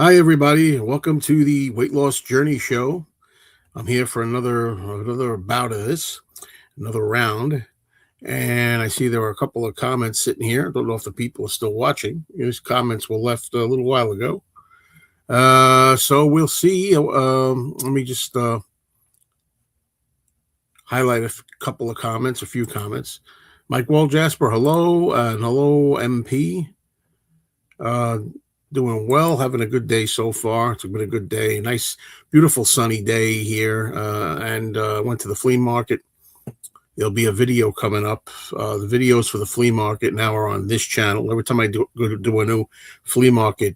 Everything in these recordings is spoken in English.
Hi, everybody. Welcome to the Weight Loss Journey Show. I'm here for another bout of this, another round. And I see there are a couple of comments sitting here. I don't know if the people are still watching. These comments were left a little while ago. So we'll see. Let me just highlight a couple of comments, a few comments. Mike Wall Jasper, hello, and hello, MP. Doing well, having a good day so far. It's been a good day, nice, beautiful sunny day here. And went to the flea market. There'll be a video coming up. The videos for the flea market now are on this channel. Every time I go to do a new flea market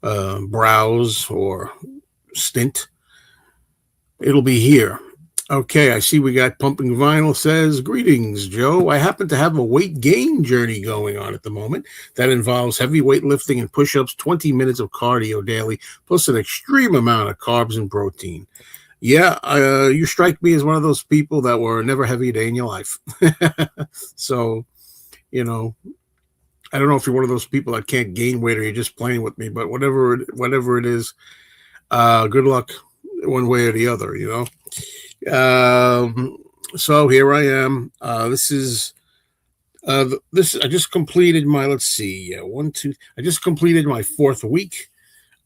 browse or stint, it'll be here. Okay, I see we got Pumping Vinyl says, greetings, Joe. I happen to have a weight gain journey going on at the moment that involves heavy weightlifting and push-ups, 20 minutes of cardio daily, plus an extreme amount of carbs and protein. Yeah, you strike me as one of those people that were never heavy a day in your life. So, I don't know if you're one of those people that can't gain weight or you're just playing with me, but whatever it is, good luck one way or the other, So here I am. This is this. I just completed my. Let's see, I just completed my 4th week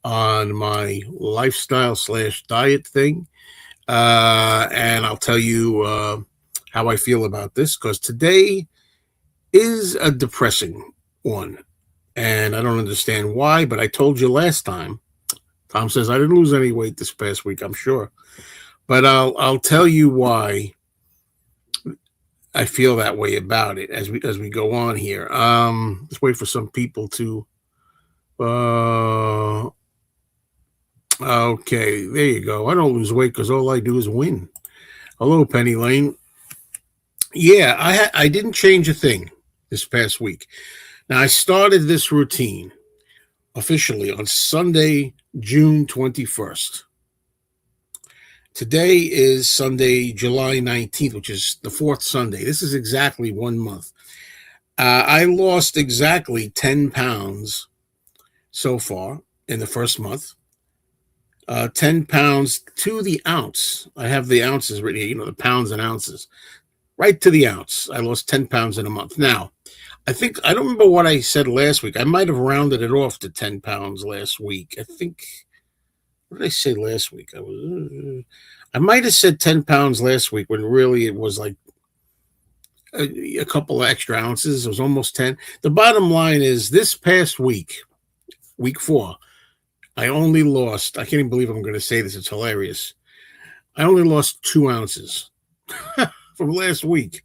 on my lifestyle/diet thing, and I'll tell you how I feel about this because today is a depressing one, and I don't understand why. But I told you last time. Tom says I didn't lose any weight this past week. I'm sure. But I'll tell you why I feel that way about it as we go on here. Let's wait for some people to. Okay, there you go. I don't lose weight because all I do is win. Hello, Penny Lane. Yeah, I didn't change a thing this past week. Now I started this routine officially on Sunday, June 21st. Today is Sunday, July 19th, which is the 4th Sunday. This is exactly 1 month. I lost exactly 10 pounds so far in the first month. 10 pounds to the ounce. I have the ounces written here, the pounds and ounces. Right to the ounce. I lost 10 pounds in a month. Now, I don't remember what I said last week. I might have rounded it off to 10 pounds last week. What did I say last week? I might have said 10 pounds last week when really it was like a couple of extra ounces. It was almost 10. The bottom line is this past week, week 4, I only lost, I can't even believe I'm going to say this. It's hilarious. I only lost 2 ounces from last week.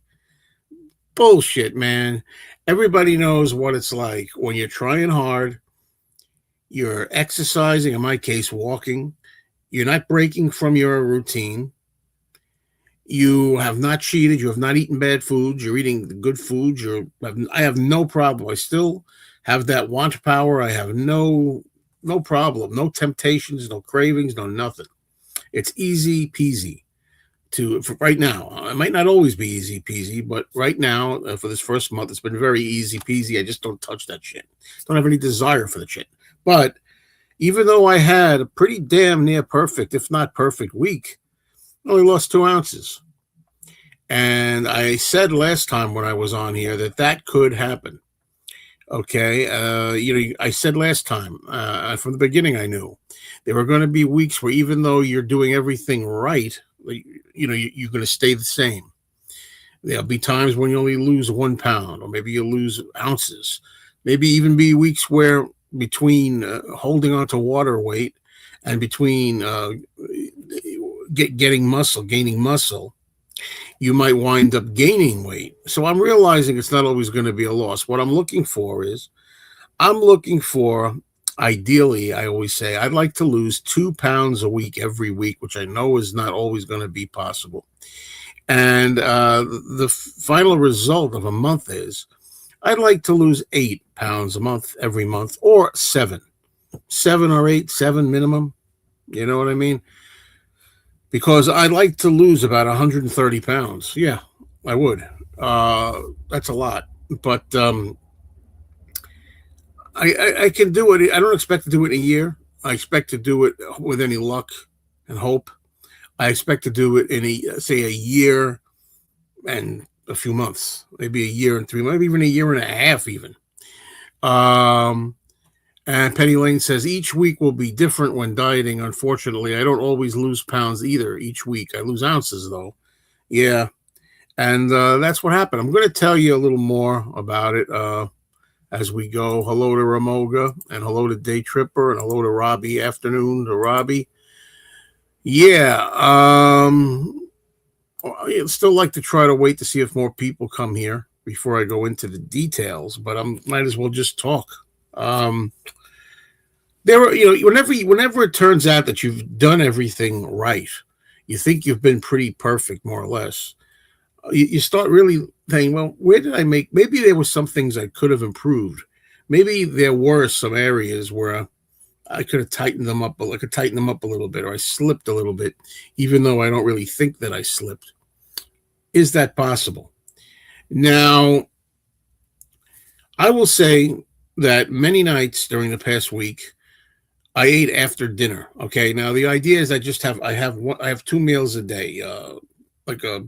Bullshit, man. Everybody knows what it's like when you're trying hard. You're exercising, in my case, walking. You're not breaking from your routine. You have not cheated. You have not eaten bad foods. You're eating the good foods. I have no problem. I still have that Wantpower. I have no problem, no temptations, no cravings, no nothing. It's easy peasy for right now. It might not always be easy peasy, but right now, for this first month, it's been very easy peasy. I just don't touch that shit. Don't have any desire for the shit. But even though I had a pretty damn near perfect, if not perfect week, I only lost 2 ounces. And I said last time when I was on here that could happen. Okay. I said last time, from the beginning, I knew there were going to be weeks where even though you're doing everything right, you're going to stay the same. There'll be times when you only lose 1 pound, or maybe you lose ounces. Maybe even be weeks where between holding on to water weight and between gaining muscle, you might wind up gaining weight. So I'm realizing it's not always going to be a loss. What I'm looking for, ideally, I always say, I'd like to lose 2 pounds a week every week, which I know is not always going to be possible. And the final result of a month is I'd like to lose 8 pounds a month every month, or 7 or 8, 7 minimum. You know what I mean? Because I'd like to lose about 130 pounds. Yeah, I would. That's a lot. But I can do it. I don't expect to do it in a year. I expect to do it with any luck and hope. I expect to do it in say a year and a few months, maybe a year and 3 months, maybe even a year and a half, even. Um, and Penny Lane says each week will be different when dieting. Unfortunately, I don't always lose pounds either. Each week, I lose ounces though. Yeah, and that's what happened. I'm going to tell you a little more about it as we go. Hello to Ramoga, and hello to Day Tripper, and hello to Robbie. Afternoon to Robbie. Yeah, I'd still like to try to wait to see if more people come here before I go into the details, but I might as well just talk. Um, there are, whenever it turns out that you've done everything right, you think you've been pretty perfect, more or less. You start really saying, well, where did I make? Maybe there were some things I could have improved. Maybe there were some areas where I could have tightened them up. I could tighten them up a little bit, or I slipped a little bit, even though I don't really think that I slipped. Is that possible? Now, I will say that many nights during the past week, I ate after dinner. Okay. Now the idea is I have 2 meals a day, like a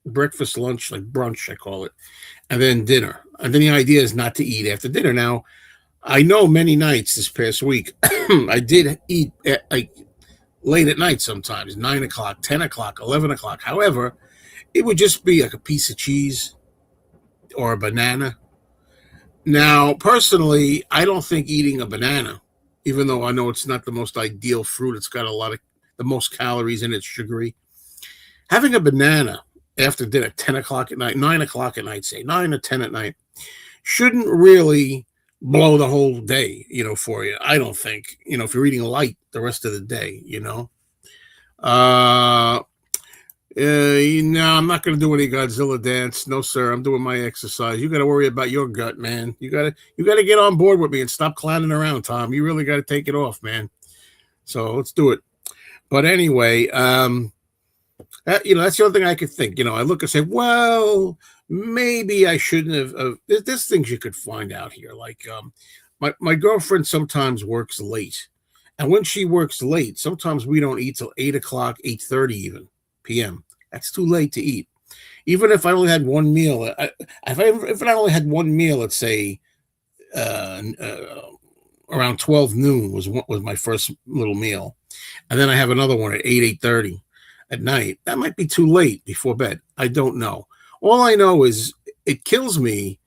breakfast, lunch, like brunch, I call it, and then dinner. And then the idea is not to eat after dinner. Now, I know many nights this past week, I did eat like late at night sometimes, 9 o'clock, 10 o'clock, 11 o'clock. However, it would just be like a piece of cheese or a banana. Now, personally, I don't think eating a banana, even though I know it's not the most ideal fruit, it's got the most calories in it, it's sugary. Having a banana after dinner, 10 o'clock at night, 9 o'clock at night, say 9 or 10 at night, shouldn't really blow the whole day, for you. I don't think, if you're eating light the rest of the day, Uh, I'm not going to do any Godzilla dance. No, sir. I'm doing my exercise. You got to worry about your gut, man. You got to get on board with me and stop clowning around, Tom. You really got to take it off, man. So let's do it. But anyway, that's the only thing I could think. I look and say, well, maybe I shouldn't have. There's things you could find out here. Like, my girlfriend sometimes works late, and when she works late, sometimes we don't eat till 8 o'clock, 8:30 even p.m. That's too late to eat. Even if I only had one meal, if I only had one meal, let's say around 12 noon was my first little meal, and then I have another one at 8:30 at night. That might be too late before bed. I don't know. All I know is it kills me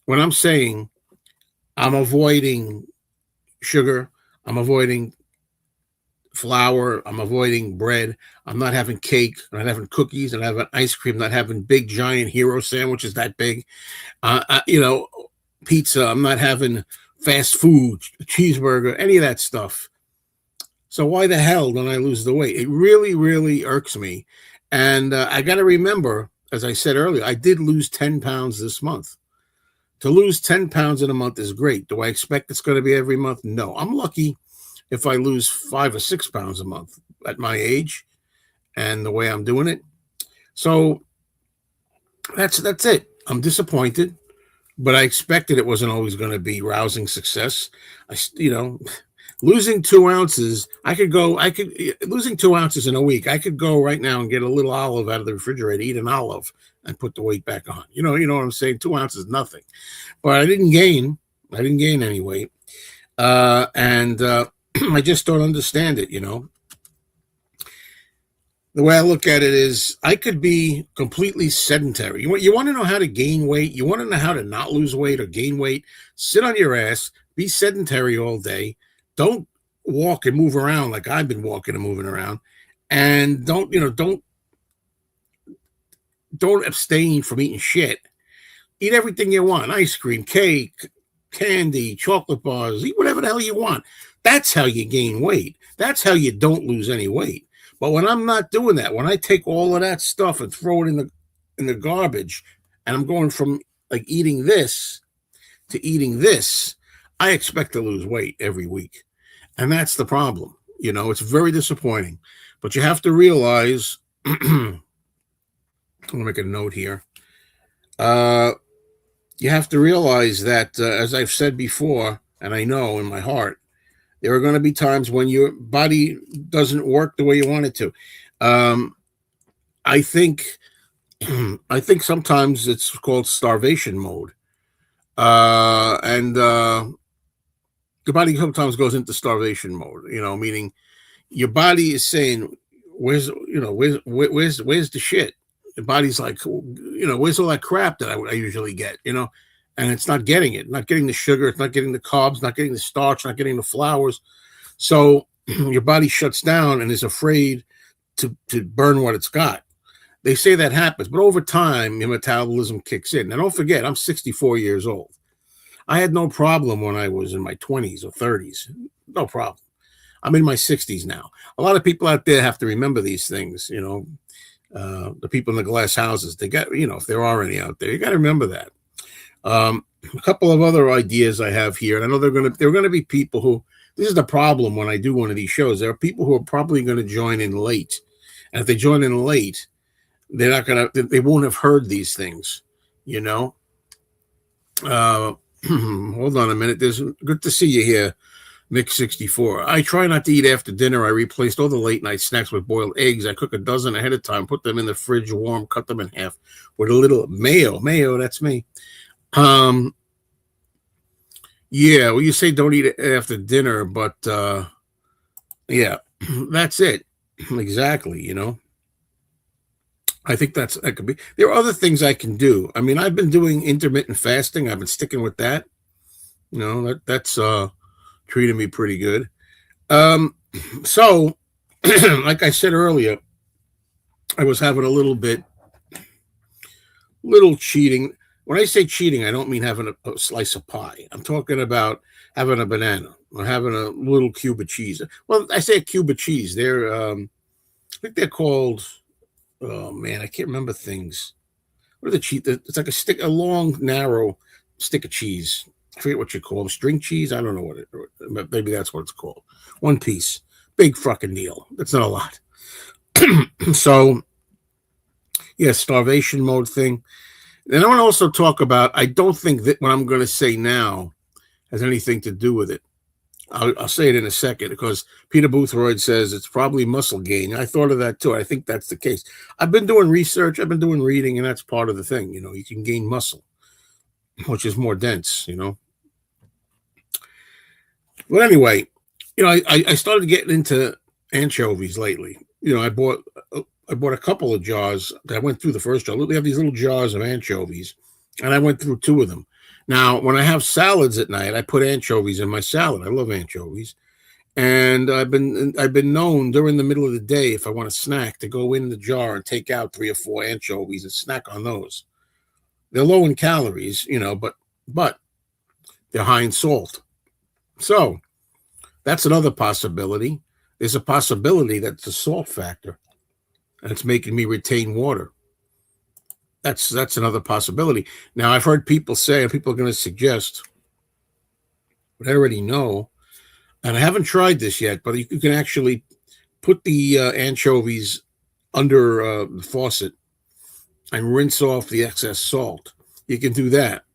when I'm saying I'm avoiding sugar, I'm avoiding flour, I'm avoiding bread, I'm not having cake, I'm not having cookies, I'm not having ice cream, I'm not having big giant hero sandwiches that big, pizza, I'm not having fast food, cheeseburger, any of that stuff. So why the hell don't I lose the weight? It really, really irks me. And I got to remember, as I said earlier, I did lose 10 pounds this month. To lose 10 pounds in a month is great. Do I expect it's going to be every month? No. I'm lucky if I lose 5 or 6 pounds a month at my age and the way I'm doing it. So that's it. I'm disappointed, but I expected it wasn't always going to be rousing success. Losing 2 ounces, losing 2 ounces in a week, I could go right now and get a little olive out of the refrigerator, eat an olive, and put the weight back on. You know what I'm saying? 2 ounces, nothing. But I didn't gain any weight. And I just don't understand it, The way I look at it is I could be completely sedentary. You want to know how to gain weight? You want to know how to not lose weight or gain weight? Sit on your ass, be sedentary all day. Don't walk and move around like I've been walking and moving around. And don't abstain from eating shit. Eat everything you want. Ice cream, cake, candy, chocolate bars, eat whatever the hell you want. That's how you gain weight. That's how you don't lose any weight. But when I'm not doing that, when I take all of that stuff and throw it in the garbage, and I'm going from like eating this to eating this, I expect to lose weight every week. And that's the problem. It's very disappointing. But you have to realize, I'm going to make a note here. You have to realize that, as I've said before, and I know in my heart, There are going to be times when your body doesn't work the way you want it to. Um, I think I think sometimes it's called starvation mode, and the body sometimes goes into starvation mode. Meaning your body is saying, where's the shit? The body's like, where's all that crap that I usually get, and it's not getting it, not getting the sugar, it's not getting the carbs, not getting the starch, not getting the flours. So your body shuts down and is afraid to burn what it's got. They say that happens, but over time, your metabolism kicks in. Now, don't forget, I'm 64 years old. I had no problem when I was in my 20s or 30s. No problem. I'm in my 60s now. A lot of people out there have to remember these things, the people in the glass houses. They got, if there are any out there, you got to remember that. A couple of other ideas I have here, and I know there are gonna be people who, this is the problem when I do one of these shows. There are people who are probably going to join in late, and if they join in late, they won't have heard these things, Hold on a minute. Good to see you here, Nick64. I try not to eat after dinner. I replaced all the late night snacks with boiled eggs. I cook a dozen ahead of time, put them in the fridge warm, cut them in half with a little mayo. Mayo, that's me. Yeah, well, you say don't eat it after dinner, but yeah, that's it. Exactly, I think that could be. There are other things I can do. I mean, I've been doing intermittent fasting. I've been sticking with that. That's treating me pretty good. So, like I said earlier, I was having a little cheating. When I say cheating, I don't mean having a slice of pie. I'm talking about having a banana or having a little cube of cheese. Well, I say a cube of cheese. I think they're called. Oh man, I can't remember things. What are the cheese? It's like a long, narrow stick of cheese. I forget what you call them. String cheese? I don't know what but maybe that's what it's called. One piece. Big fucking deal. That's not a lot. So, yeah, starvation mode thing. And I want to also talk about, I don't think that what I'm going to say now has anything to do with it. I'll say it in a second, because Peter Boothroyd says it's probably muscle gain. I thought of that too. I think that's the case. I've been doing research. I've been doing reading, and that's part of the thing. You can gain muscle, which is more dense, But anyway, I started getting into anchovies lately. I bought a couple of jars. I went through the first jar. We have these little jars of anchovies, and I went through 2 of them. Now, when I have salads at night, I put anchovies in my salad. I love anchovies, and I've been known during the middle of the day, if I want a snack, to go in the jar and take out 3 or 4 anchovies and snack on those. They're low in calories, but they're high in salt. So that's another possibility. There's a possibility that it's a salt factor, and it's making me retain water. That's another possibility. Now, I've heard people say, and people are going to suggest, but I already know, and I haven't tried this yet, but you can actually put the anchovies under the faucet and rinse off the excess salt. You can do that.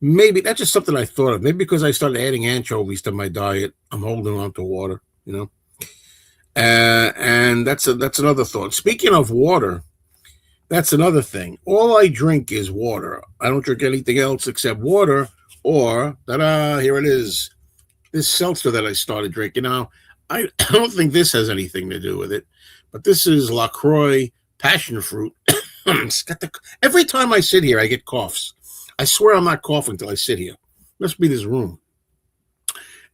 Maybe that's just something I thought of. Maybe because I started adding anchovies to my diet, I'm holding on to water, and that's another thought. Speaking of water, that's another thing. All I drink is water. I don't drink anything else except water, or, here it is, this seltzer that I started drinking. Now, I don't think this has anything to do with it, but this is LaCroix passion fruit. Every time I sit here, I get coughs. I swear I'm not coughing until I sit here. Must be this room.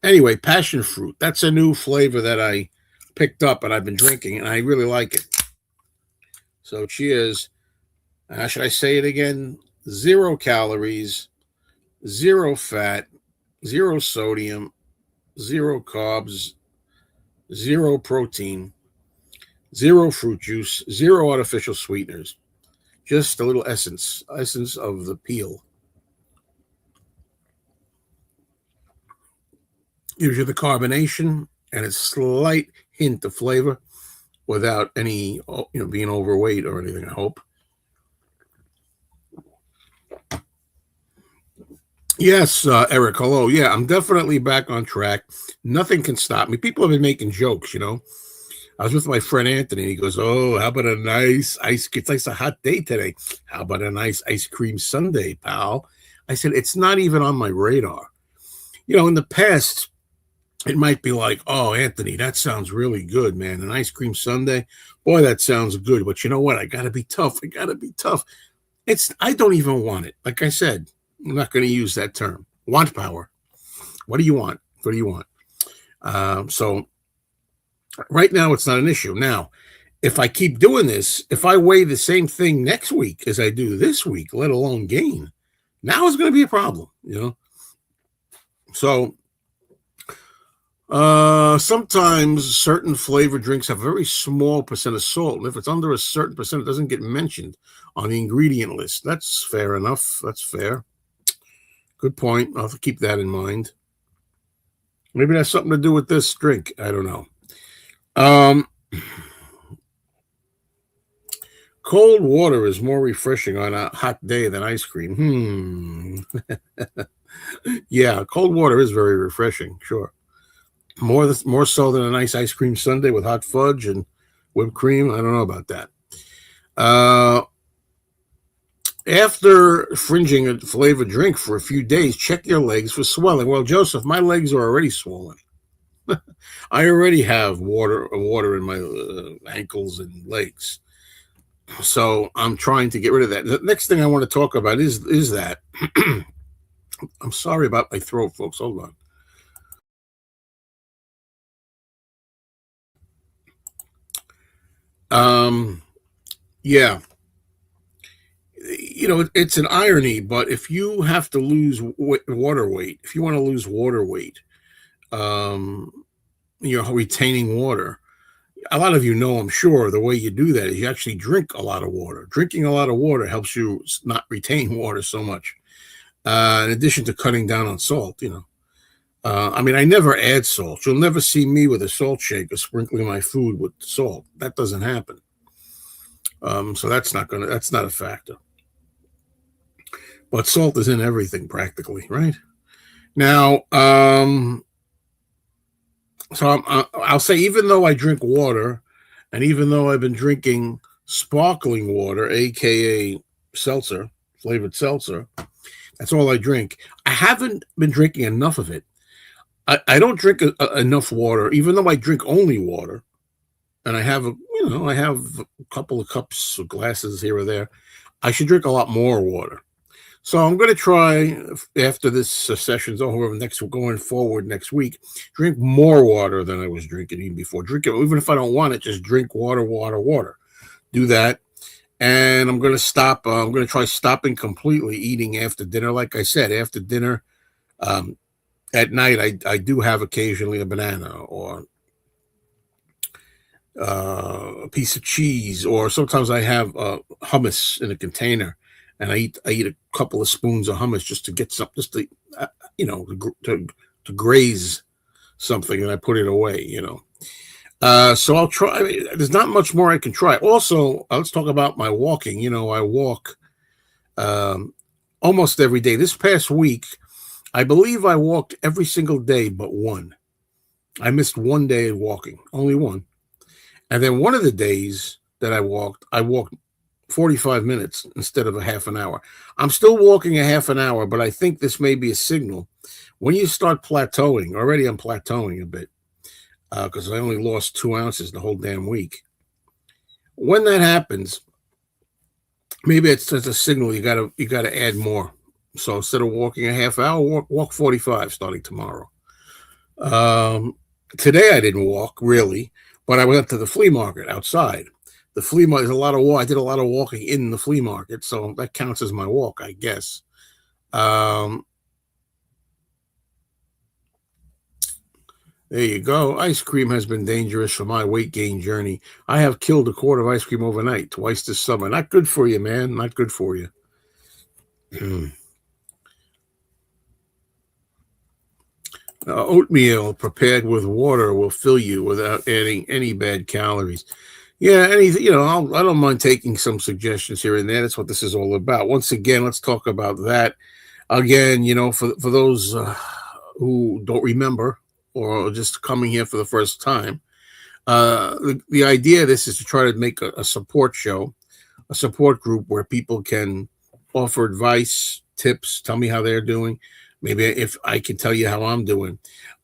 Anyway, passion fruit. That's a new flavor that I picked up and I've been drinking, and I really like it. So cheers. Should I say it again? 0 calories, 0 fat, 0 sodium, 0 carbs, 0 protein, 0 fruit juice, 0 artificial sweeteners. Just a little essence of the peel. Gives you the carbonation and a slight hint of flavor without any, being overweight or anything, I hope. Yes, Eric. Hello. Yeah, I'm definitely back on track. Nothing can stop me. People have been making jokes. I was with my friend Anthony. And he goes, "Oh, how about a nice ice? It's like a hot day today. How about a nice ice cream sundae, pal?" I said, "It's not even on my radar." In the past, it might be like, "Oh, Anthony, that sounds really good, man. An ice cream sundae, boy, that sounds good." But you know what? I gotta be tough. I gotta be tough. I don't even want it. Like I said, I'm not going to use that term. Wantpower. What do you want? What do you want? So right now, it's not an issue. Now, if I keep doing this, if I weigh the same thing next week as I do this week, let alone gain, now it's going to be a problem. So sometimes certain flavored drinks have a very small percent of salt, and if it's under a certain percent, it doesn't get mentioned on the ingredient list. That's fair enough. That's fair. Good point. I'll have to keep that in mind. Maybe that's something to do with this drink. I don't know. Um, Cold water is more refreshing on a hot day than ice cream. Yeah, cold water is very refreshing. Sure, more so than a nice ice cream sundae with hot fudge and whipped cream. I don't know about that. Uh, After fringing a flavored drink for a few days, check your legs for swelling. Well, Joseph, my legs are already swollen. I already have water in my ankles and legs. So I'm trying to get rid of that. The next thing I want to talk about is that I'm sorry about my throat, folks. Hold on. Um, yeah, it's an irony, but if you have to lose water weight, if you want to lose water weight, um, retaining water. A lot of you know, I'm sure, the way you do that is you actually drink a lot of water. Drinking a lot of water helps you not retain water so much. In addition to cutting down on salt. I mean, I never add salt. You'll never see me with a salt shaker sprinkling my food with salt. That doesn't happen. So that's not a factor. But salt is in everything practically, right? Now, I'll say even though I drink water, and even though I've been drinking sparkling water, aka seltzer, flavored seltzer, that's all I drink. I haven't been drinking enough of it. I don't drink enough water, even though I drink only water, and I have a couple of cups or glasses here or there. I should drink a lot more water. So I'm going to try after this session's over, going forward next week, drink more water than I was drinking even before. Drink it even if I don't want it. Just drink water, water, water. Do that, and I'm going to stop. I'm going to try stopping completely eating after dinner. Like I said, after dinner, um, at night, I do have occasionally a banana or a piece of cheese, or sometimes I have hummus in a container, and I eat a couple of spoons of hummus just to get some, just to to graze something, and I put it away. So I'll try. I mean, there's not much more I can try. Also, let's talk about my walking. I walk um, almost every day. This past week, I believe I walked every single day but one. I missed one day of walking, only one. And then one of the days that I walked 45 minutes instead of a half an hour. I'm still walking a half an hour, but I think this may be a signal. When you start plateauing, already I'm plateauing a bit because I only lost 2 ounces the whole damn week. When that happens, maybe it's just a signal you gotta add more. So instead of walking a half hour, walk 45 starting tomorrow. Um, Today I didn't walk really, but I went to the flea market outside. The flea market is a lot of walk. I did a lot of walking in the flea market, so that counts as my walk, I guess. Um, there you go. Ice cream has been dangerous for my weight gain journey. I have killed a quart of ice cream overnight twice this summer. Not good for you, man. Not good for you. Oatmeal prepared with water will fill you without adding any bad calories. Yeah, I don't mind taking some suggestions here and there. That's what this is all about. Once again, let's talk about that. Again, for those who don't remember or are just coming here for the first time, the idea of this is to try to make a support show, a support group where people can offer advice, tips, tell me how they're doing. Maybe if I can tell you how I'm doing.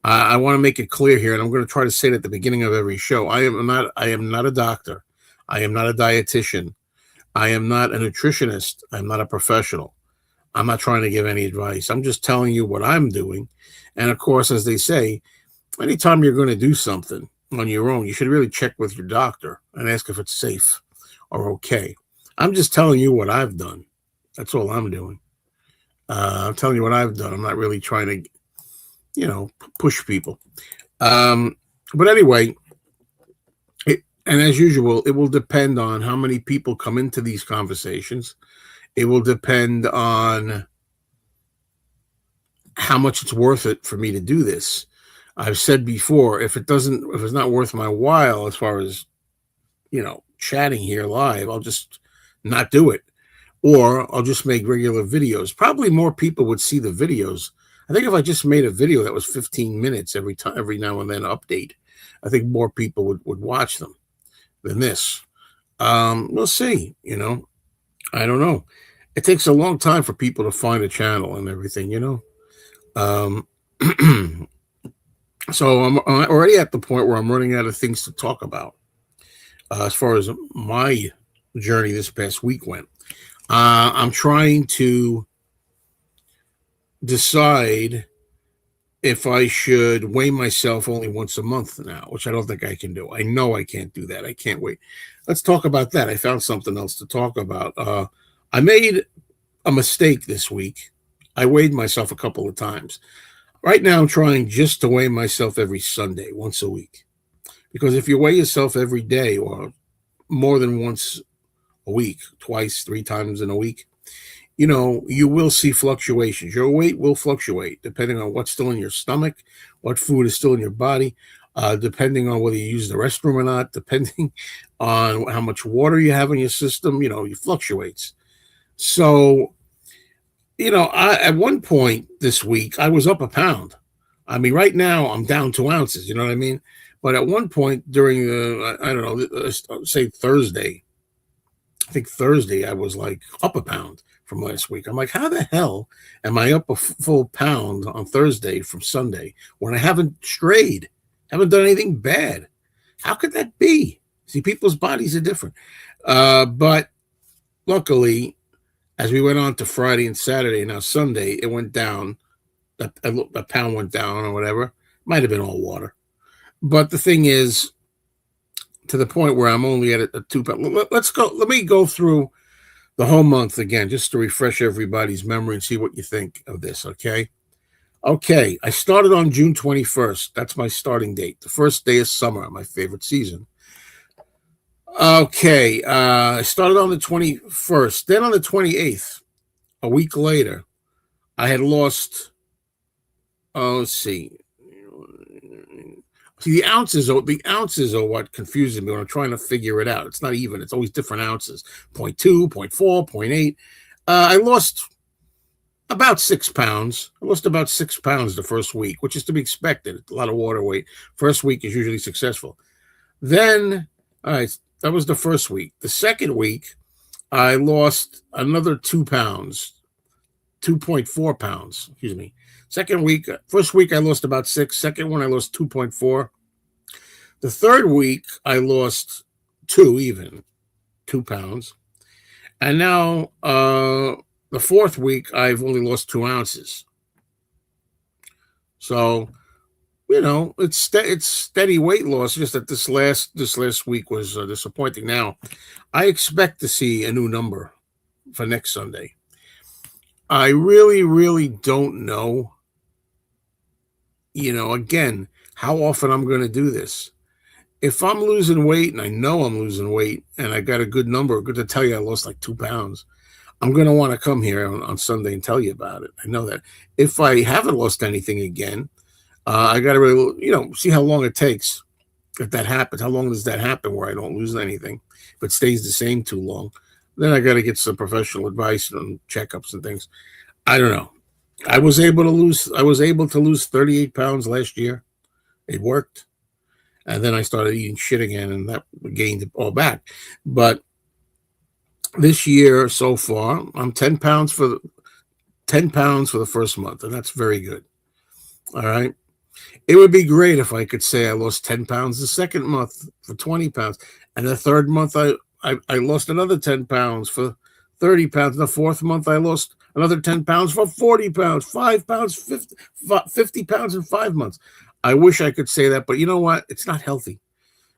I want to make it clear here, and I'm going to try to say it at the beginning of every show. I am not a doctor. I am not a dietitian. I am not a nutritionist. I'm not a professional. I'm not trying to give any advice. I'm just telling you what I'm doing. And of course, as they say, anytime you're going to do something on your own, you should really check with your doctor and ask if it's safe or okay. I'm just telling you what I've done. That's all I'm doing. I'm telling you what I've done. I'm not really trying to, push people. But anyway, and as usual, it will depend on how many people come into these conversations. It will depend on how much it's worth it for me to do this. I've said before, if it's not worth my while as far as, chatting here live, I'll just not do it. Or I'll just make regular videos. Probably more people would see the videos. I think if I just made a video that was 15 minutes every now and then update, I think more people would watch them than this. We'll see, I don't know. It takes a long time for people to find a channel and everything, So I'm already at the point where I'm running out of things to talk about as far as my journey this past week went. I'm trying to decide if I should weigh myself only once a month now, which I don't think I can do. I know I can't do that. I can't wait. Let's talk about that. I found something else to talk about. I made a mistake this week. I weighed myself a couple of times. Right now, I'm trying just to weigh myself every Sunday, once a week. Because if you weigh yourself every day or more than once a week, twice, 3 times in a week, you will see fluctuations. Your weight will fluctuate depending on what's still in your stomach, what food is still in your body, depending on whether you use the restroom or not, depending on how much water you have in your system, it fluctuates. So, at one point this week, I was up a pound. I mean, right now I'm down 2 ounces, you know what I mean? But at one point during I don't know, say Thursday, I think Thursday, I was like up a pound from last week. I'm like, how the hell am I up a full pound on Thursday from Sunday when I haven't strayed, haven't done anything bad? How could that be? See, people's bodies are different. But luckily, as we went on to Friday and Saturday, now Sunday, it went down. A pound went down or whatever. Might have been all water. But the thing is, to the point where I'm only at a 2 pound. Let's go. Let me go through the whole month again, just to refresh everybody's memory and see what you think of this. Okay. I started on June 21st. That's my starting date. The first day of summer, my favorite season. Okay. I started on the 21st. Then on the 28th, a week later, I had lost. Let's see. See, the ounces are what confuses me when I'm trying to figure it out. It's not even. It's always different ounces. 0.2, 0.4, 0.8. I lost about 6 pounds. I lost about 6 pounds the first week, which is to be expected. A lot of water weight. First week is usually successful. Then, all right, that was the first week. The second week, I lost another 2 pounds. 2.4 pounds, excuse me. First week I lost about 6. Second one I lost 2.4. The third week I lost 2 pounds. And now the fourth week I've only lost 2 ounces. So, it's steady weight loss. Just that this last week was disappointing. Now, I expect to see a new number for next Sunday. I really, really don't know, again, how often I'm going to do this. If I'm losing weight, and I know I'm losing weight, and I got a good number, good to tell you I lost like 2 pounds, I'm going to want to come here on Sunday and tell you about it. I know that. If I haven't lost anything again, I got to really, see how long it takes if that happens. How long does that happen where I don't lose anything? If it stays the same too long, then I got to get some professional advice and checkups and things. I don't know. I was able to lose 38 pounds last year. It worked. And then I started eating shit again, and that gained it all back. But this year so far, I'm 10 pounds for the first month, and that's very good. All right. It would be great if I could say I lost 10 pounds the second month for 20 pounds. And the third month, I lost another 10 pounds for 30 pounds. The fourth month, I lost another 10 pounds for 40 pounds, 5 pounds, 50 pounds in 5 months. I wish I could say that, but you know what? It's not healthy.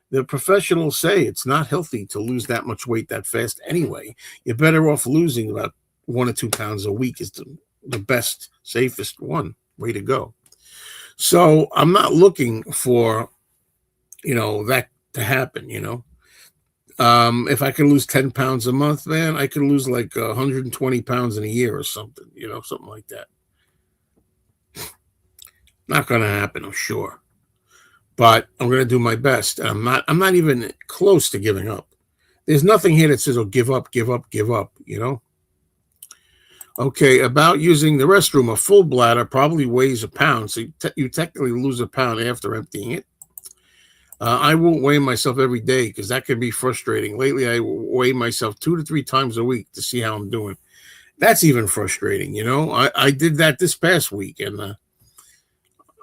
The professionals say it's not healthy to lose that much weight that fast anyway. You're better off losing about 1 or 2 pounds a week is the best, safest way to go. So I'm not looking for, that to happen, if I can lose 10 pounds a month, man, I can lose like 120 pounds in a year or something, something like that. Not going to happen, I'm sure. But I'm going to do my best. And I'm not even close to giving up. There's nothing here that says, oh, give up, give up, give up, Okay, about using the restroom, a full bladder probably weighs a pound. So you technically lose a pound after emptying it. I won't weigh myself every day because that can be frustrating. Lately, I weigh myself 2 to 3 times a week to see how I'm doing. That's even frustrating, I did that this past week, and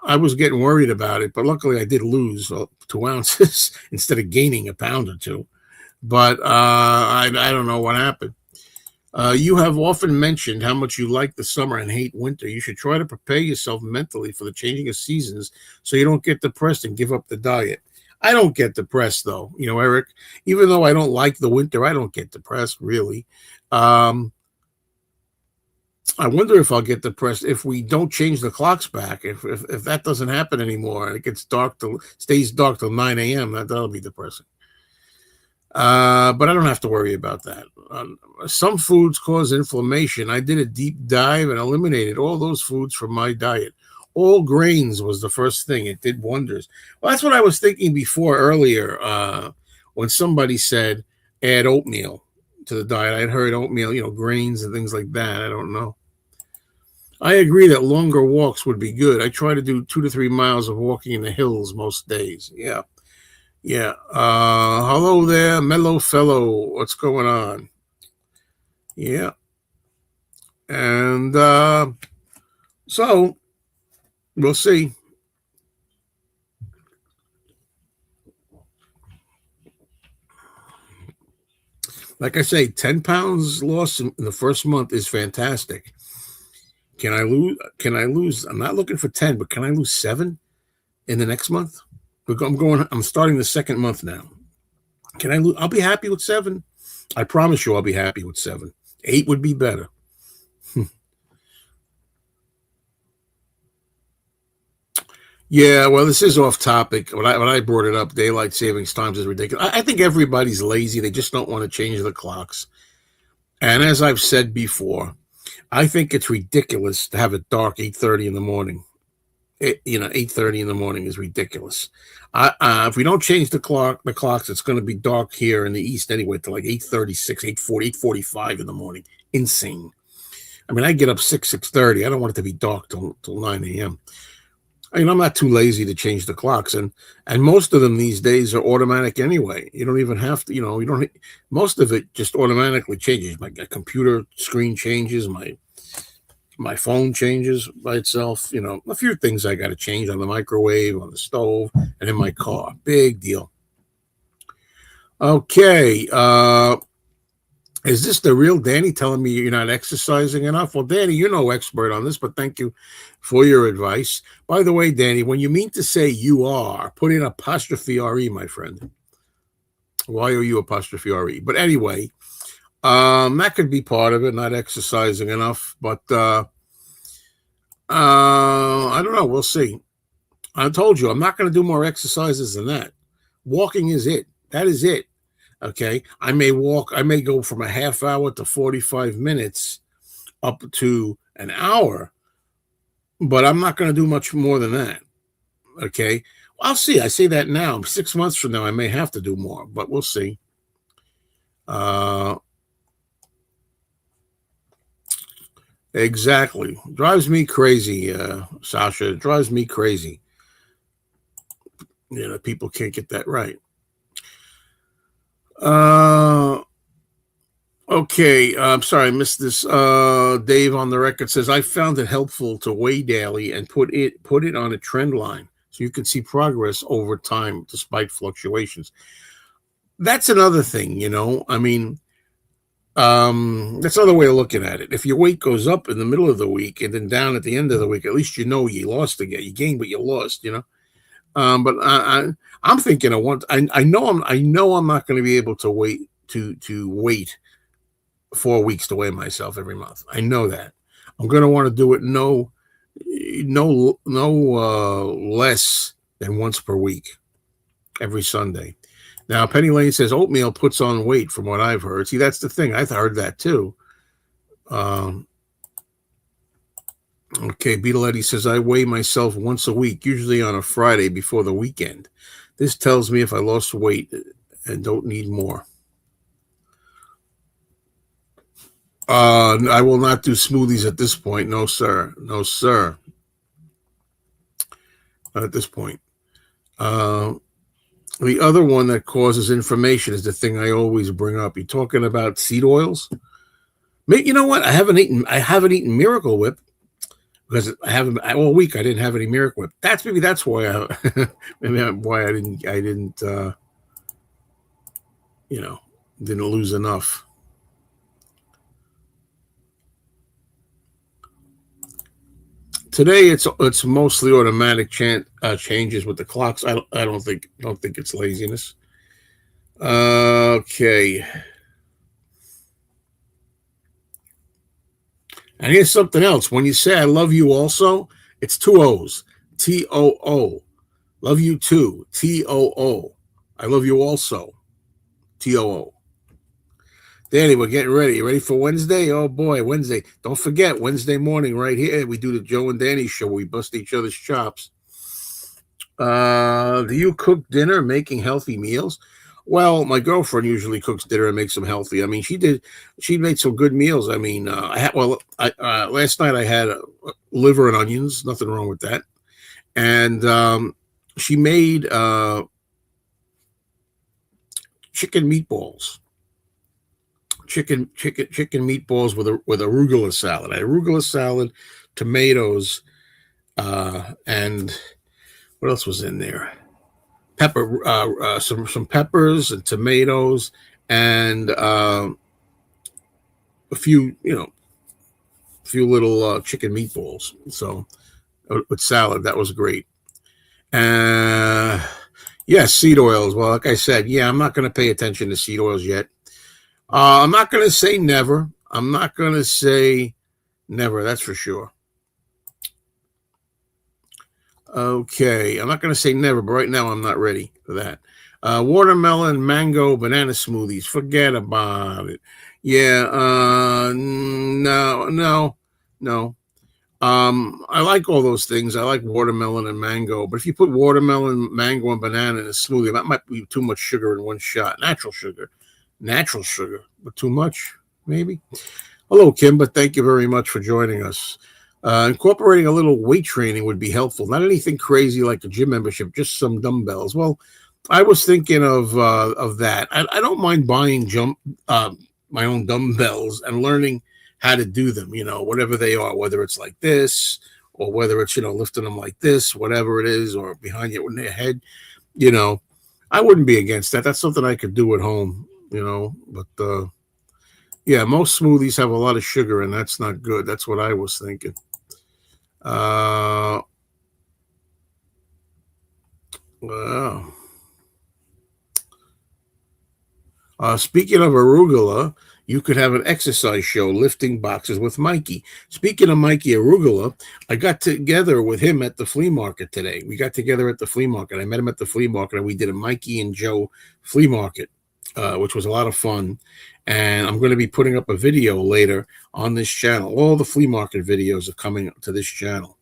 I was getting worried about it. But luckily, I did lose 2 ounces instead of gaining a pound or 2. But I don't know what happened. You have often mentioned how much you like the summer and hate winter. You should try to prepare yourself mentally for the changing of seasons so you don't get depressed and give up the diet. I don't get depressed, though, Eric. Even though I don't like the winter, I don't get depressed, really. I wonder if I'll get depressed if we don't change the clocks back. If that doesn't happen anymore and it gets stays dark till 9 a.m., that'll be depressing. But I don't have to worry about that. Some foods cause inflammation. I did a deep dive and eliminated all those foods from my diet. All grains was the first thing. It did wonders. Well, that's what I was thinking before earlier when somebody said add oatmeal to the diet. I had heard oatmeal, grains and things like that. I don't know. I agree that longer walks would be good. I try to do 2 to 3 miles of walking in the hills most days. Yeah. Yeah. Hello there, mellow fellow. What's going on? Yeah. And so we'll see. Like I say, 10 pounds lost in the first month is fantastic. Can I lose? I'm not looking for 10, but can I lose 7 in the next month? I'm starting the second month now. Can I lose? I'll be happy with 7. I promise you I'll be happy with 7. 8 would be better. Yeah, well, this is off topic. When I brought it up, daylight savings times is ridiculous. I think everybody's lazy. They just don't want to change the clocks. And as I've said before, I think it's ridiculous to have it dark 8:30 in the morning. 8:30 in the morning is ridiculous. If we don't change the clocks, it's going to be dark here in the east anyway to like 8:36, 8:40, 8:45 in the morning. Insane. I mean, I get up 6:30. I don't want it to be dark till 9 a.m. I mean, I'm not too lazy to change the clocks, and most of them these days are automatic anyway. You don't even have to, you don't. Most of it just automatically changes. My computer screen changes. My phone changes by itself. A few things I got to change on the microwave, on the stove, and in my car. Big deal. Okay. Is this the real Danny telling me you're not exercising enough? Well, Danny, you're no expert on this, but thank you for your advice. By the way, Danny, when you mean to say you are, put in apostrophe RE, my friend. Why are you apostrophe RE? But anyway, that could be part of it, not exercising enough. But I don't know. We'll see. I told you, I'm not going to do more exercises than that. Walking is it. That is it. Okay, I may go from a half hour to 45 minutes up to an hour, but I'm not going to do much more than that. Okay, I'll see. I say that now. 6 months from now, I may have to do more, but we'll see. Exactly. Drives me crazy, Sasha. It drives me crazy. People can't get that right. Okay. I'm sorry, I missed this. Dave on the record says I found it helpful to weigh daily and put it on a trend line so you can see progress over time despite fluctuations. That's another thing. I mean, that's another way of looking at it. If your weight goes up in the middle of the week and then down at the end of the week, at least you lost again. You gained, but you lost. But I'm thinking of one. I know I'm not going to be able to wait 4 weeks to weigh myself every month. I know that. I'm going to want to do it no less than once per week, every Sunday. Now, Penny Lane says oatmeal puts on weight, from what I've heard. See, that's the thing. I've heard that too. Um, okay, Beetleetti says I weigh myself once a week, usually on a Friday before the weekend. This tells me if I lost weight and don't need more. I will not do smoothies at this point. No, sir. No, sir. Not at this point. The other one that causes inflammation is the thing I always bring up. You're talking about seed oils. You know what? I haven't eaten Miracle Whip because I haven't all week. I didn't have any Miracle Whip. That's why I didn't didn't lose enough. Today it's mostly automatic changes with the clocks. I don't think it's laziness. Okay. And here's something else. When you say I love you also, it's two O's. TOO. Love you too. TOO. I love you also. TOO. Danny, we're getting ready. You ready for Wednesday? Oh boy, Wednesday. Don't forget, Wednesday morning right here, we do the Joe and Danny show where we bust each other's chops. Do you cook dinner, making healthy meals? Well, my girlfriend usually cooks dinner and makes them healthy. I mean, she made some good meals. I mean, last night I had liver and onions. Nothing wrong with that. And she made chicken meatballs. Chicken meatballs with arugula salad. I had arugula salad, tomatoes, and what else was in there? Some peppers and tomatoes, and a few little chicken meatballs. So with salad, that was great. Seed oils. Well, like I said, I'm not going to pay attention to seed oils yet. I'm not going to say never. I'm not going to say never. That's for sure. Okay, I'm not going to say never, but right now I'm not ready for that. Watermelon, mango, banana smoothies. Forget about it. Yeah. No. I like all those things. I like watermelon and mango, but if you put watermelon, mango, and banana in a smoothie, that might be too much sugar in one shot. Natural sugar, but too much, maybe. Hello, Kim, but thank you very much for joining us. Incorporating a little weight training would be helpful. Not anything crazy like a gym membership, just some dumbbells. Well, I was thinking of that. I don't mind buying my own dumbbells and learning how to do them, whatever they are, whether it's like this or whether it's, lifting them like this, whatever it is, or behind your head, I wouldn't be against that. That's something I could do at home, but most smoothies have a lot of sugar and that's not good. That's what I was thinking. Speaking of arugula, you could have an exercise show, lifting boxes with Mikey. Speaking of Mikey Arugula, I got together with him at the flea market today. We got together at the flea market. I met him at the flea market, and we did a Mikey and Joe flea market, which was a lot of fun. And I'm going to be putting up a video later on this channel. All the flea market videos are coming to this channel.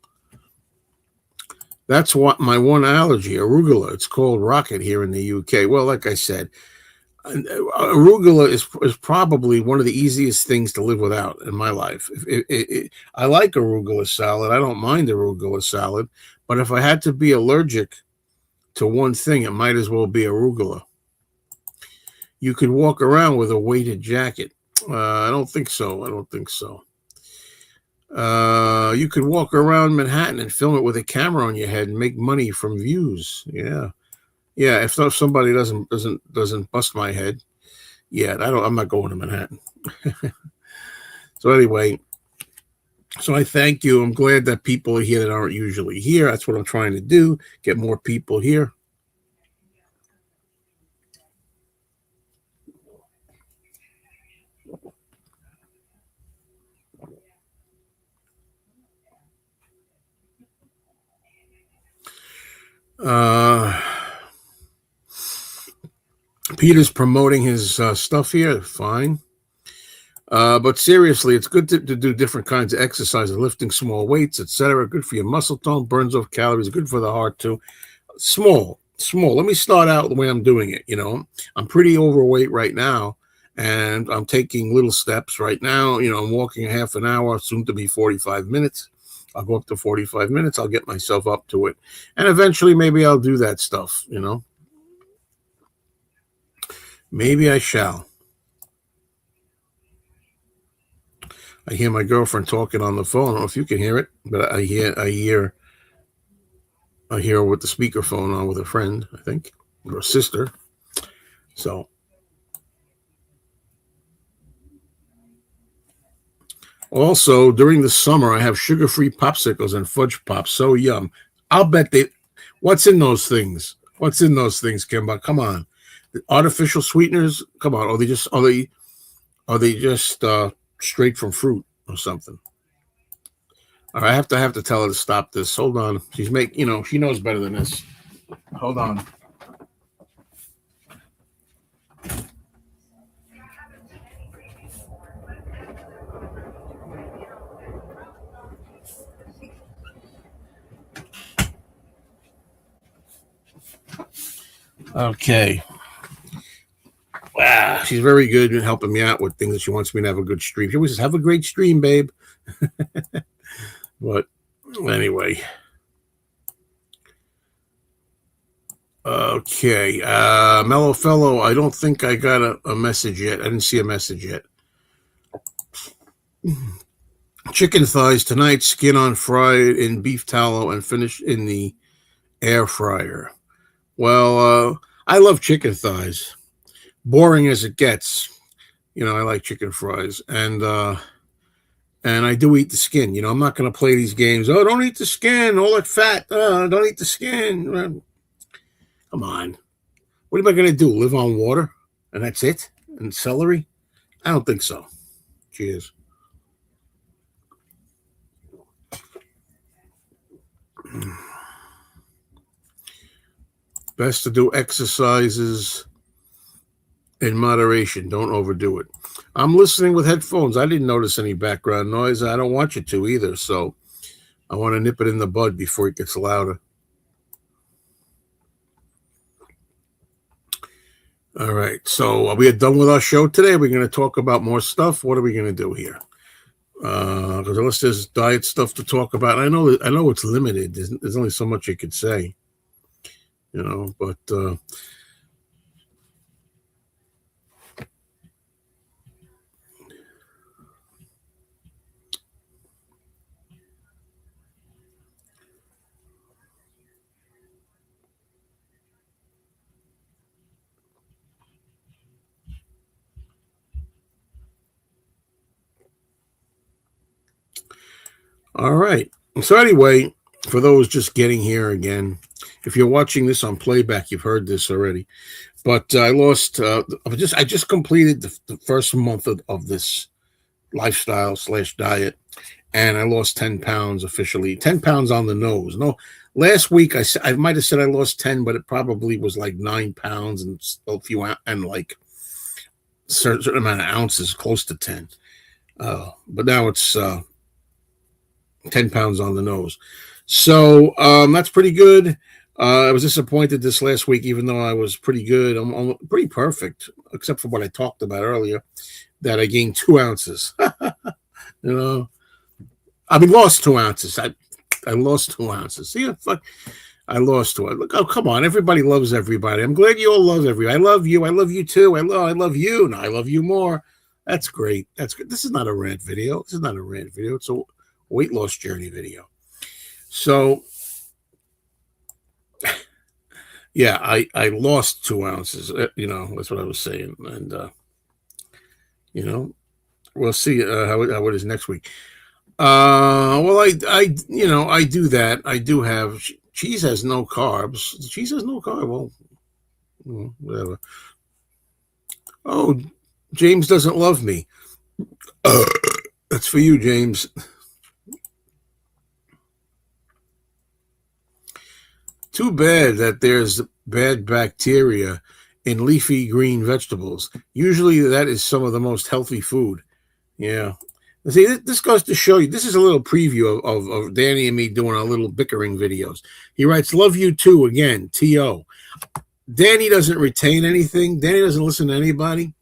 That's what my one allergy, arugula. It's called rocket here in the UK. Well, like I said, Arugula is probably one of the easiest things to live without in my life. I like arugula salad. I don't mind arugula salad, but if I had to be allergic to one thing, it might as well be arugula. You could walk around with a weighted jacket. I don't think so. I don't think so. You could walk around Manhattan and film it with a camera on your head and make money from views. Yeah, yeah. If somebody doesn't bust my head, yeah, I'm not going to Manhattan. So anyway, so I thank you. I'm glad that people are here that aren't usually here. That's what I'm trying to do. Get more people here. Peter's promoting his stuff here. Fine. But seriously, it's good to do different kinds of exercises, lifting small weights, etc. Good for your muscle tone, burns off calories, good for the heart too. Small. Let me start out the way I'm doing it. I'm pretty overweight right now, and I'm taking little steps right now. I'm walking a half an hour, soon to be 45 minutes. I'll go up to 45 minutes. I'll get myself up to it. And eventually, maybe I'll do that stuff, Maybe I shall. I hear my girlfriend talking on the phone. I don't know if you can hear it, but I hear her with the speakerphone on with a friend, I think, or a sister. So, also during the summer, I have sugar-free popsicles and fudge pops. So yum! I'll bet they. What's in those things? What's in those things, Kimba? Come on, the artificial sweeteners. Come on, are they just straight from fruit or something? All right, I have to tell her to stop this. Hold on, she knows better than this. Hold on. Okay. Wow, she's very good at helping me out with things that she wants me to have a good stream. She always says, "Have a great stream, babe." But anyway. Okay. Mellow Fellow, I don't think I got a message yet. I didn't see a message yet. Chicken thighs tonight, skin on fried in beef tallow and finished in the air fryer. Well, I love chicken thighs. Boring as it gets. I like chicken fries. And I do eat the skin. I'm not going to play these games. Oh, don't eat the skin. All that fat. Don't eat the skin. Come on. What am I going to do? Live on water? And that's it? And celery? I don't think so. Cheers. Best to do exercises in moderation. Don't overdo it. I'm listening with headphones. I didn't notice any background noise. I don't want you to either. So I want to nip it in the bud before it gets louder. All right. So are we done with our show today? We're going to talk about more stuff. What are we going to do here? Because unless there's diet stuff to talk about, I know it's limited. There's only so much you could say, but all right. So anyway, for those just getting here again, if you're watching this on playback, you've heard this already. But I lost. I just completed the first month of this lifestyle / diet, and I lost 10 pounds officially. 10 pounds on the nose. No, last week I might have said I lost 10, but it probably was like 9 pounds and a few and like certain amount of ounces, close to 10. But now it's 10 pounds on the nose. So that's pretty good. I was disappointed this last week, even though I was pretty good. I'm pretty perfect, except for what I talked about earlier, that I gained 2 ounces. You know, I mean, lost 2 ounces. I lost 2 ounces. See, fuck, I lost to it. Look, oh, come on. Everybody loves everybody. I'm glad you all love everybody. I love you. I love you too. I love you. And I love you more. That's great. That's good. This is not a rant video. This is not a rant video. It's a weight loss journey video. So, yeah, I lost 2 ounces. That's what I was saying. And, we'll see how it is next week. Well, I do that. I do have cheese has no carbs. Cheese has no carb. Well, whatever. Oh, James doesn't love me. That's for you, James. Too bad that there's bad bacteria in leafy green vegetables. Usually that is some of the most healthy food. Yeah. See, this goes to show you, this is a little preview of Danny and me doing our little bickering videos. He writes, love you too, again, T.O. Danny doesn't retain anything. Danny doesn't listen to anybody.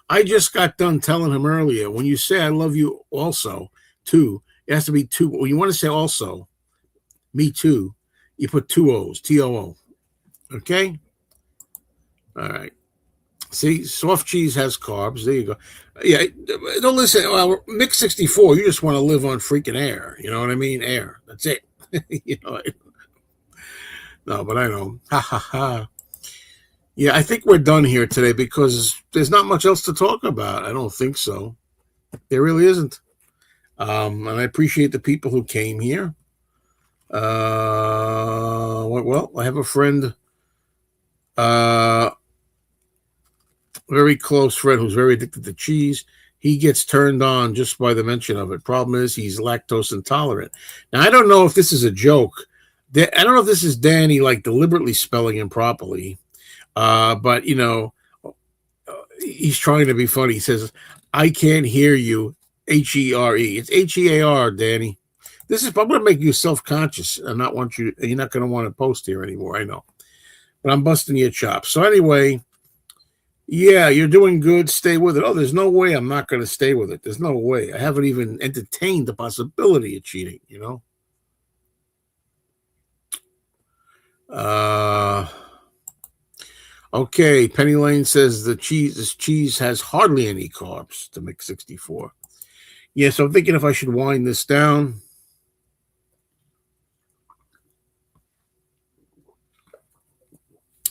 I just got done telling him earlier, when you say I love you also, too, it has to be two. When you want to say also, me too, you put two O's, T-O-O. Okay? All right. See, soft cheese has carbs. There you go. Yeah, don't listen. Well, Mix 64, you just want to live on freaking air. You know what I mean? Air. That's it. No, but I know. Ha, ha, ha. Yeah, I think we're done here today because there's not much else to talk about. I don't think so. There really isn't. And I appreciate the people who came here. Well, I have a friend, very close friend who's very addicted to cheese. He gets turned on just by the mention of it. Problem is, he's lactose intolerant. Now, I don't know if this is a joke. I don't know if this is Danny like deliberately spelling improperly. But he's trying to be funny. He says, "I can't hear you." H-E-R-E. It's H-E-A-R, Danny. This is probably going to make you self-conscious and not want you. You're not going to want to post here anymore. I know, but I'm busting your chops. So anyway, yeah, you're doing good. Stay with it. Oh, there's no way I'm not going to stay with it. There's no way. I haven't even entertained the possibility of cheating. Okay, Penny Lane says this cheese has hardly any carbs to Mix 64. Yeah, so I'm thinking if I should wind this down.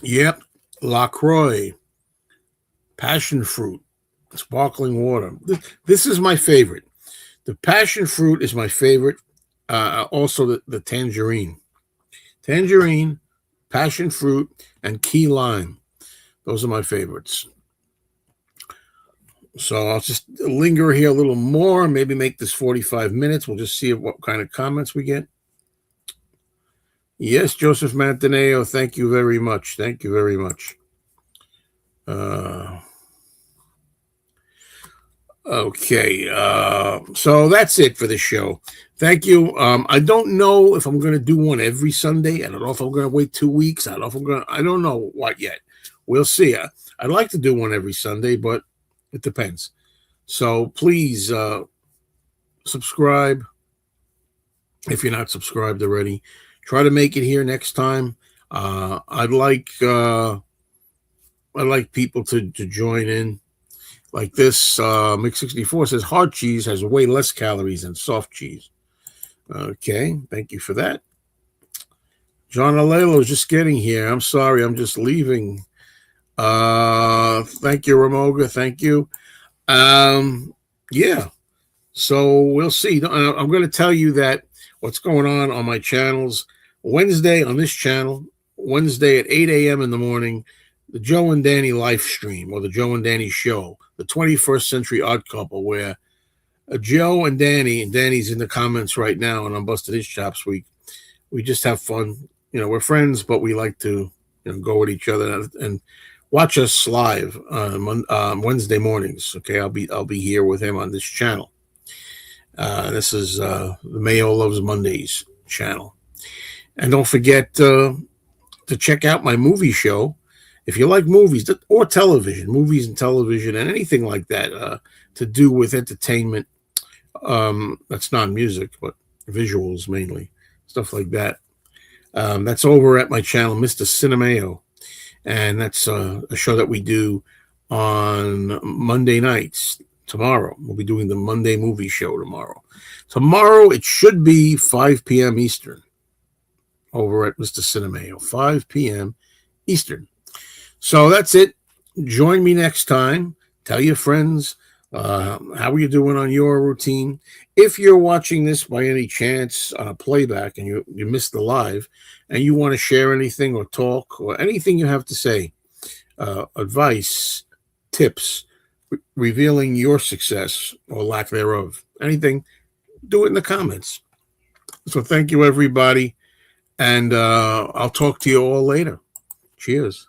Yep, LaCroix, passion fruit, sparkling water. This is my favorite. The passion fruit is my favorite. Also, the tangerine. Tangerine, passion fruit, and key lime. Those are my favorites. So I'll just linger here a little more, maybe make this 45 minutes. We'll just see what kind of comments we get. Yes, Joseph Mantaneo, thank you very much. Thank you very much. Okay, so that's it for the show. Thank you. I don't know if I'm going to do one every Sunday. I don't know if I'm going to wait 2 weeks. I don't know what yet. We'll see. I'd like to do one every Sunday, but it depends. So please subscribe if you're not subscribed already. Try to make it here next time. I'd like people to join in. Like this, Mix 64 says hard cheese has way less calories than soft cheese. Okay, thank you for that. John Alelo is just getting here. I'm sorry, I'm just leaving. Thank you, Ramoga. Thank you. Yeah. So we'll see. I'm going to tell you that what's going on my channels. Wednesday on this channel, Wednesday at 8 a.m. in the morning, the Joe and Danny live stream, or the Joe and Danny show, the 21st Century Odd Couple, where Joe and Danny's in the comments right now, and I'm busted his chops. We just have fun. We're friends, but we like to go with each other and watch us live on Wednesday mornings. Okay, I'll be here with him on this channel. This is the Mayo Loves Mondays channel. And don't forget to check out my movie show. If you like movies or television, movies and television and anything like that to do with entertainment, that's not music, but visuals mainly, stuff like that. That's over at my channel, Mr. Cinemeo. And that's a show that we do on Monday nights. Tomorrow, we'll be doing the Monday movie show tomorrow. Tomorrow, it should be 5 p.m. Eastern over at Mr. Cinemeo, 5 p.m. Eastern. So that's it. Join me next time. Tell your friends how are you doing on your routine. If you're watching this by any chance on a playback and you missed the live and you want to share anything or talk or anything you have to say, advice, tips, revealing your success or lack thereof, anything, do it in the comments. So thank you, everybody. And I'll talk to you all later. Cheers.